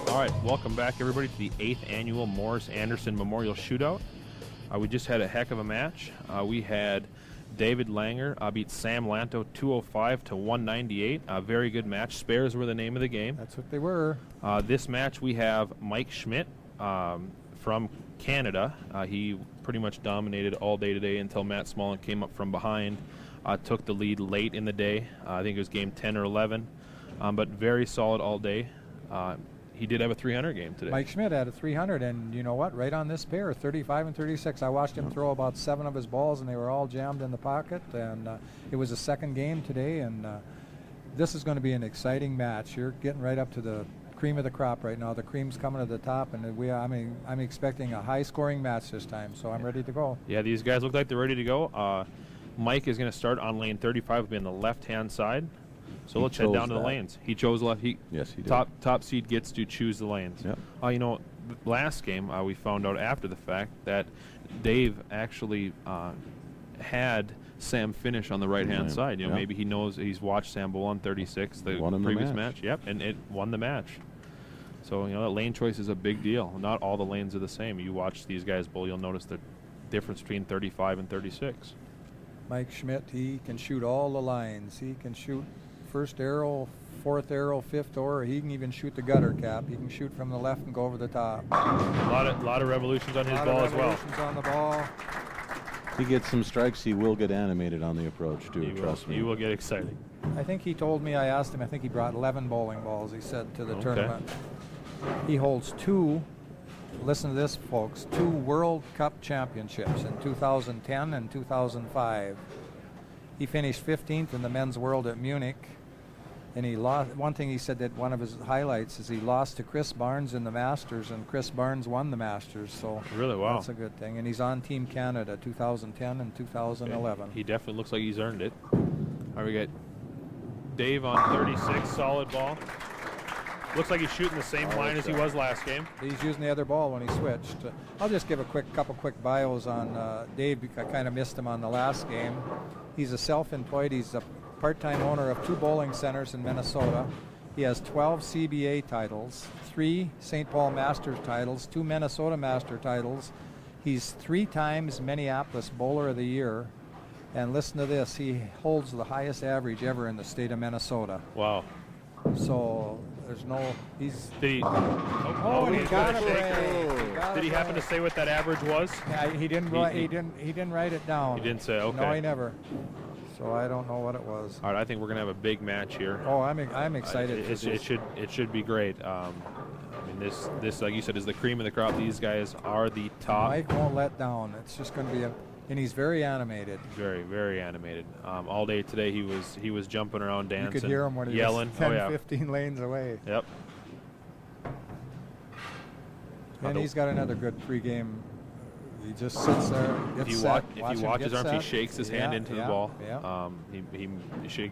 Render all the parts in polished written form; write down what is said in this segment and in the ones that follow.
All right, welcome back, everybody, to the 8th Annual Morris Anderson Memorial Shootout. We just had a heck of a match. We had David Langer beat Sam Lanto 205 to 198. A very good match. Spares were the name of the game. That's what they were. This match we have Mike Schmidt from Canada. He pretty much dominated all day today until Matt Smolin came up from behind, took the lead late in the day. I think it was game 10 or 11, but very solid all day. He did have a 300 game today. Mike Schmidt had a 300, and you know what? Right on this pair, 35 and 36. I watched him throw about 7 of his balls, and they were all jammed in the pocket. And it was a second game today, and this is going to be an exciting match. You're getting right up to the cream of the crop right now. The cream's coming to the top, and I'm expecting a high-scoring match this time, so I'm ready to go. Yeah, these guys look like they're ready to go. Mike is going to start on lane 35, will be on the left-hand side. So let's head down to the lanes. He chose left. Yes, he did. Top seed gets to choose the lanes. Yep. You know, last game we found out after the fact that Dave actually had Sam finish on the right-hand side. You know, maybe he knows he's watched Sam bowl on 36, the previous match. Yep, and it won the match. So, you know, that lane choice is a big deal. Not all the lanes are the same. You watch these guys bowl, you'll notice the difference between 35 and 36. Mike Schmidt, he can shoot all the lines. He can shoot first arrow, fourth arrow, fifth or he can even shoot the gutter cap. He can shoot from the left and go over the top. A lot of revolutions on his ball as well. Revolutions on the ball. If he gets some strikes, he will get animated on the approach too. Trust me. He will get excited. I think he told me, I asked him, I think he brought 11 bowling balls, he said, to the tournament. He holds 2, listen to this, folks, 2 World Cup championships in 2010 and 2005. He finished 15th in the men's world at Munich. And he lost. One thing he said that one of his highlights is he lost to Chris Barnes in the Masters, and Chris Barnes won the Masters. So really, wow, that's a good thing. And he's on Team Canada 2010 and 2011. Okay. He definitely looks like he's earned it. All right, we got Dave on 36, solid ball. Looks like he's shooting the same line as he was last game. He's using the other ball when he switched. I'll just give a couple quick bios on Dave, because I kind of missed him on the last game. He's a self-employed. He's a part-time owner of 2 bowling centers in Minnesota. He has 12 CBA titles, 3 St. Paul Masters titles, 2 Minnesota Master titles. He's 3 times Minneapolis Bowler of the Year. And listen to this, he holds the highest average ever in the state of Minnesota. Wow. So there's no, he's... Did he? he got it right. Did he happen to say what that average was? Yeah, he didn't write it down. He didn't say, okay. No, he never. So I don't know what it was. All right, I think we're gonna have a big match here. Oh, I'm excited. It should be great. I mean, this like you said is the cream of the crop. These guys are the top. Mike won't let down. It's just going to be and he's very animated. Very, very animated. All day today he was jumping around, dancing, you could hear him when he yelling. was 10, 15 lanes away. Yep. And he's got another good pregame. He just sits there. If you watch his arms, he shakes his hand into the ball. Yeah. He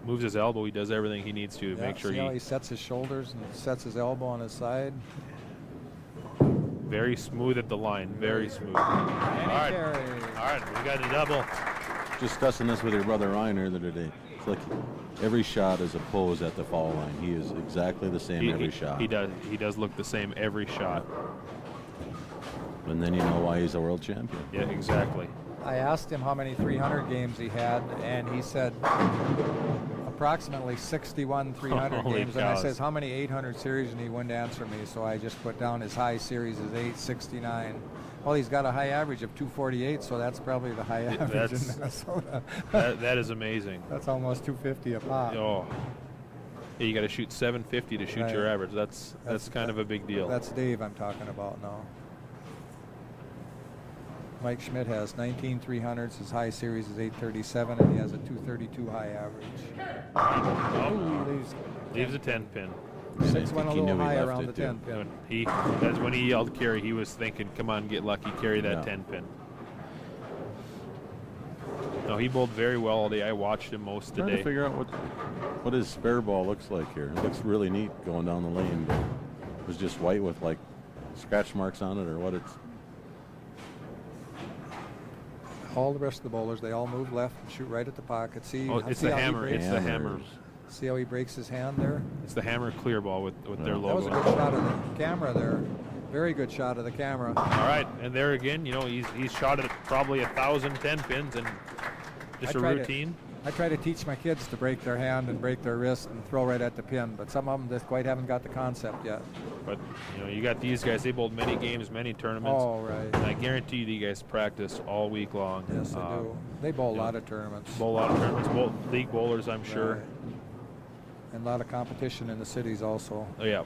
moves his elbow. He does everything he needs to make sure he sets his shoulders and sets his elbow on his side. Very smooth at the line. Very smooth. All right, we got a double. Discussing this with your brother Ryan earlier today. It's like every shot is a pose at the foul line. He is exactly the same every shot. He does look the same every shot. And then you know why he's a world champion. Yeah, exactly. I asked him how many 300 games he had, and he said approximately 61 300 games. Cows. And I says, how many 800 series? And he wouldn't answer me, so I just put down his high series is 869. Well, he's got a high average of 248, so that's probably the high average in Minnesota. that is amazing. That's almost 250 a pop. Oh. Yeah, you got to shoot 750 to shoot your average. That's kind of a big deal. That's Dave I'm talking about now. Mike Schmidt has 19 300s. His high series is 837, and he has a 232 high average. Leaves a 10 pin. 6 went a little high around the 10 pin. That's when he yelled carry. He was thinking, come on, get lucky, carry that 10 pin. No, he bowled very well all day. I watched him most today. Trying to figure out what his spare ball looks like here. It looks really neat going down the lane, but it was just white with like scratch marks on it or what it's. All the rest of the bowlers, they all move left and shoot right at the pocket. See, it's the hammer. It's the hammer. See how he breaks his hand there? It's the hammer clear ball with their logo. That was a good shot of the camera there. Very good shot of the camera. All right, and there again, you know, he's shot at probably 1,010 pins, and just a routine. I try to teach my kids to break their hand and break their wrist and throw right at the pin, but some of them just quite haven't got the concept yet. But, you know, you got these guys, they bowled many games, many tournaments. Oh, right. And I guarantee you guys practice all week long. Yes, they do. They bowl a lot of tournaments. Bowl a lot of tournaments, league bowlers, I'm sure. Right. And a lot of competition in the cities also. Oh, yeah.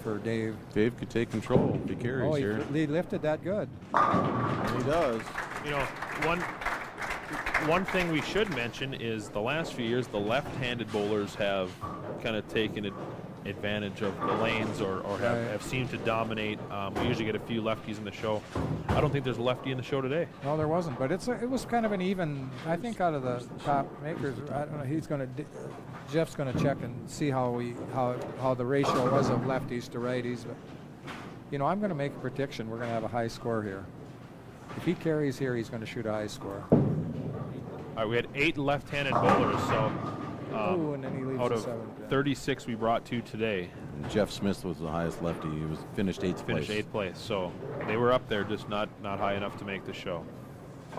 For Dave. Dave could take control if he carries here. He lifted that good. And he does. You know, one thing we should mention is the last few years, the left-handed bowlers have kind of taken advantage of the lanes or have seemed to dominate. We usually get a few lefties in the show. I don't think there's a lefty in the show today. No, there wasn't, but it was kind of an even. I think out of the top makers, I don't know. Jeff's going to check and see how the ratio was of lefties to righties. But you know, I'm going to make a prediction. We're going to have a high score here. If he carries here, he's going to shoot a high score. All right, we had 8 left-handed bowlers, so and then he leaves out of 7. 36 we brought to today. And Jeff Smith was the highest lefty. He finished 8th place. Finished 8th place, so they were up there, just not high enough to make the show.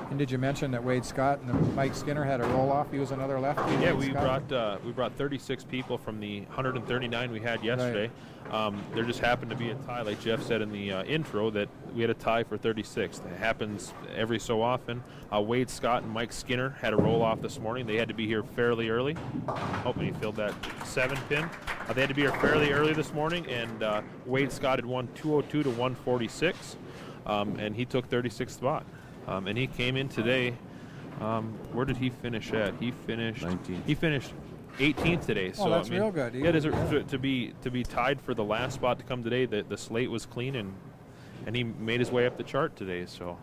And did you mention that Wade Scott and Mike Skinner had a roll-off? He was another lefty. Yeah, we brought 36 people from the 139 we had yesterday. Right. There just happened to be a tie, like Jeff said in the intro, that we had a tie for 36. It happens every so often. Wade Scott and Mike Skinner had a roll-off this morning. They had to be here fairly early. Hoping he filled that 7 pin. They had to be here fairly early this morning, and Wade Scott had won 202 to 146, and he took 36th spot. And he came in today. Where did he finish at? He finished 19th. He finished 18th today. So that's real good. To be tied for the last spot to come today. The slate was clean, and he made his way up the chart today. So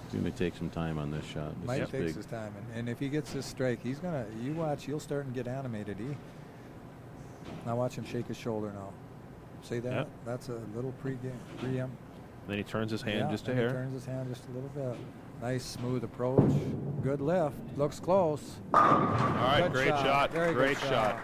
he's going to take some time on this shot. Mike takes his time, and if he gets this strike, he's gonna. You watch, he'll start and get animated. Now watch him shake his shoulder now. See that? Yep. That's a little preempt. Then he turns his hand just a hair. He turns his hand just a little bit. Nice smooth approach. Good lift. Looks close. All right, good great shot. Very great good shot.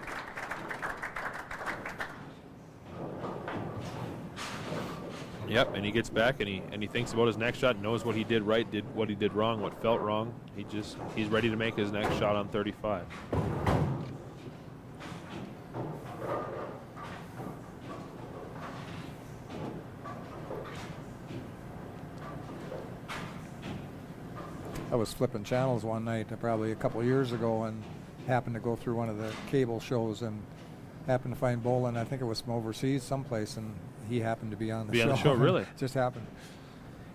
Yep, and he gets back and he thinks about his next shot, knows what he did right, did what he did wrong, what felt wrong. He's ready to make his next shot on 35. I was flipping channels one night, probably a couple years ago, and happened to go through one of the cable shows and happened to find Bolin. I think it was from overseas someplace, and he happened to be on the show. On the show, really? Just happened.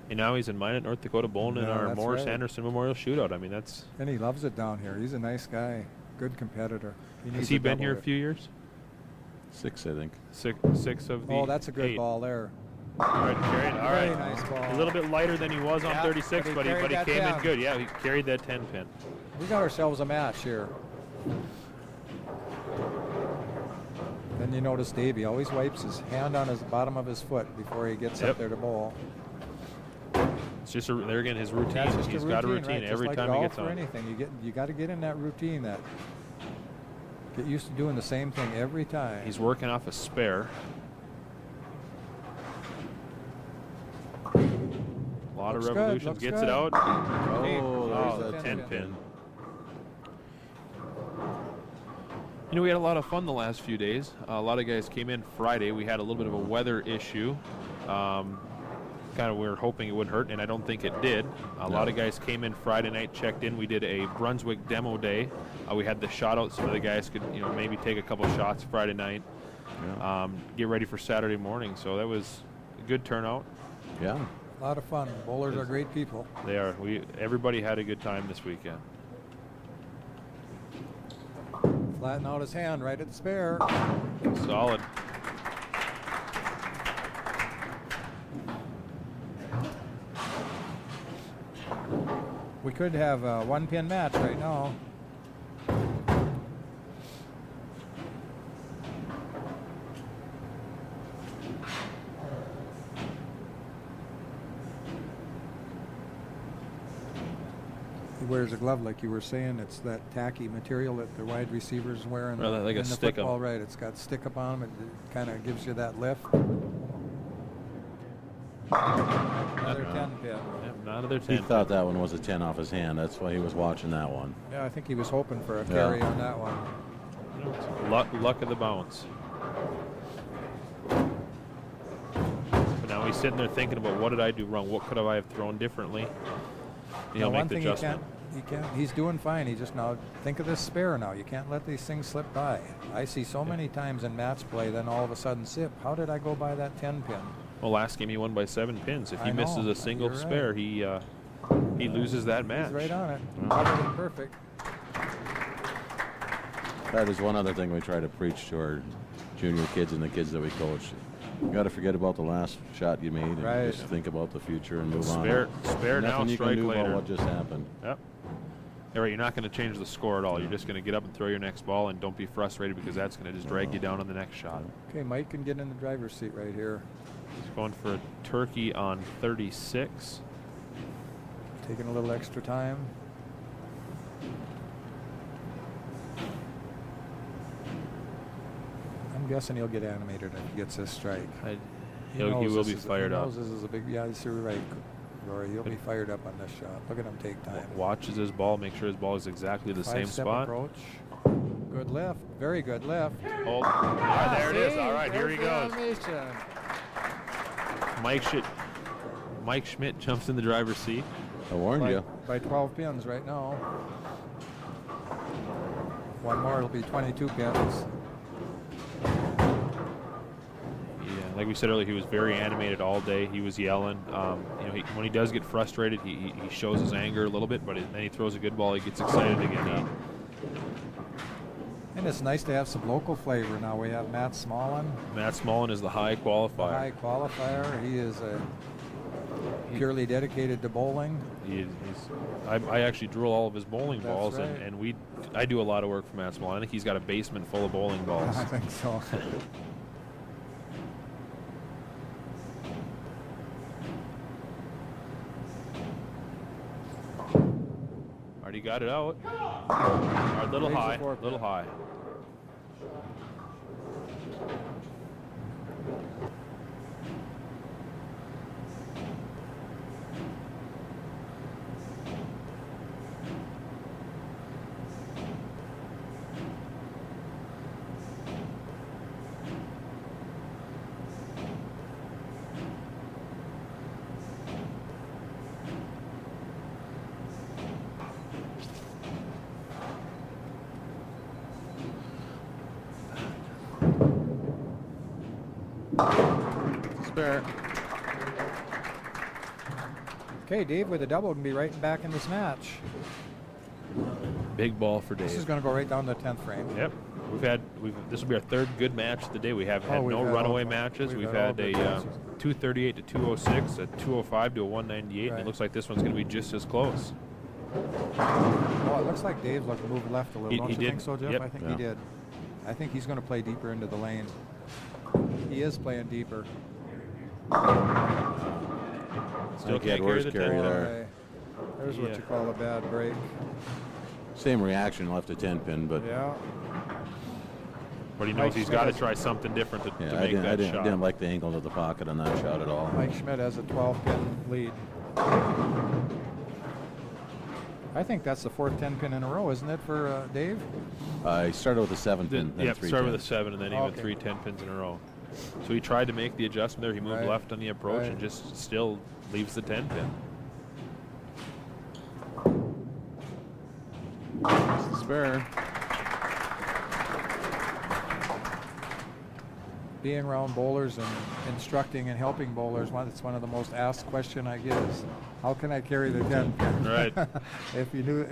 And now he's in Minot, North Dakota, bowling in our Morris Anderson Memorial Shootout. I mean, that's... And he loves it down here. He's a nice guy, good competitor. Has he been here a few years? 6, I think. Six of the 8. Oh, that's a good ball there. All right, carried. All right. Very nice ball. A little bit lighter than he was on 36, but he came in good. Yeah, he carried that 10 pin. We got ourselves a match here. Then you notice Davey always wipes his hand on his bottom of his foot before he gets up there to bowl. It's just there again his routine. He's got a routine every time he gets on. Anything you got to get in that routine. Get used to doing the same thing every time. He's working off a spare. A lot of revolutions. Gets it out. Oh, there's a 10 pin. You know, we had a lot of fun the last few days. A lot of guys came in Friday. We had a little bit of a weather issue. Kind of we were hoping it wouldn't hurt, and I don't think it did. A lot of guys came in Friday night, checked in. We did a Brunswick demo day. We had the shot out so the guys could, maybe take a couple shots Friday night. Yeah. Get ready for Saturday morning. So that was a good turnout. Yeah. A lot of fun. Bowlers are great people. They are. Everybody had a good time this weekend. Flatten out his hand right at the spare. Solid. We could have a 1-pin match right now. He wears a glove like you were saying. It's that tacky material that the wide receivers wear in Rather the, like a in the stick-up. football. Right, it's got stick-up on them. It kind of gives you that lift. Another 10 pin. Yep, another 10. He thought that one was a 10 off his hand. That's why he was watching that one. Yeah, I think he was hoping for a carry on that one. Luck of the bounce. But now he's sitting there thinking about, what did I do wrong? What could I have thrown differently? He'll make the adjustment. He can't. He's doing fine. He just now think of this spare now. You can't let these things slip by. I see so many times in match play, then all of a sudden zip. How did I go by that 10 pin? Well, last game he won by 7 pins. If he I know. misses a single You're spare, right. he loses that match. He's right on it. Covered and perfect. That is one other thing we try to preach to our junior kids and the kids that we coach. You got to forget about the last shot you made and just think about the future and move on. Spare now, Nothing you strike can do later. about what just happened. Yep. All right, you're not going to change the score at all. You're just going to get up and throw your next ball, and don't be frustrated because that's going to just drag you down on the next shot. Okay, Mike can get in the driver's seat right here. He's going for a turkey on 36. Taking a little extra time. I'm guessing he'll get animated if he gets this strike. He will be fired up. He knows this is a big, yeah, you're right, Rory. He'll be fired up on this shot. Look at him take time. Watches his ball, make sure his ball is exactly the same Five-step spot. approach. Good lift. Very good lift. Hold. There it is. All right, here he goes. Animation. Mike Schmidt jumps in the driver's seat. I warned you. By 12 pins right now. One more, it'll be 22 pins. Yeah, like we said earlier, he was very animated all day. He was yelling. When he does get frustrated, he shows his anger a little bit, but then he throws a good ball. He gets excited again. And it's nice to have some local flavor now. We have Matt Smallin. Matt Smallin is the high qualifier. High qualifier. He is purely dedicated to bowling. I actually drill all of his bowling balls, right. and I do a lot of work for Matt Smallin. I think he's got a basement full of bowling balls. I think so. Already got it out. A little high. Little high. Spare. Okay, Dave with a double can be right back in this match. Big ball for Dave. This is going to go right down to the 10th frame. Yep. This will be our third good match of the day. We have had no runaway matches. We've had a 238 to 206, a 205 to a 198, and it looks like this one's going to be just as close. Oh, it looks like Dave moved left a little. Don't you think so, Jeff? Yep. I think he did. I think he's going to play deeper into the lane. He is playing deeper. Still can't carry the 10. there. There's what you call a bad break. Same reaction, left a 10 pin, but Yeah. But he knows he's got to try something different to make that shot. I didn't like the angle of the pocket on that shot at all. Mike Schmidt has a 12-pin lead. I think that's the fourth 10-pin in a row, isn't it, for Dave? He started with a 7 pin. Yeah, started with a 7 and then even 3 10 pins in a row. So he tried to make the adjustment there. He moved left on the approach and just still leaves the 10 pin. That's the spare. Being around bowlers and instructing and helping bowlers, it's one of the most asked questions I get is, how can I carry the 10 pin? Right. If you knew.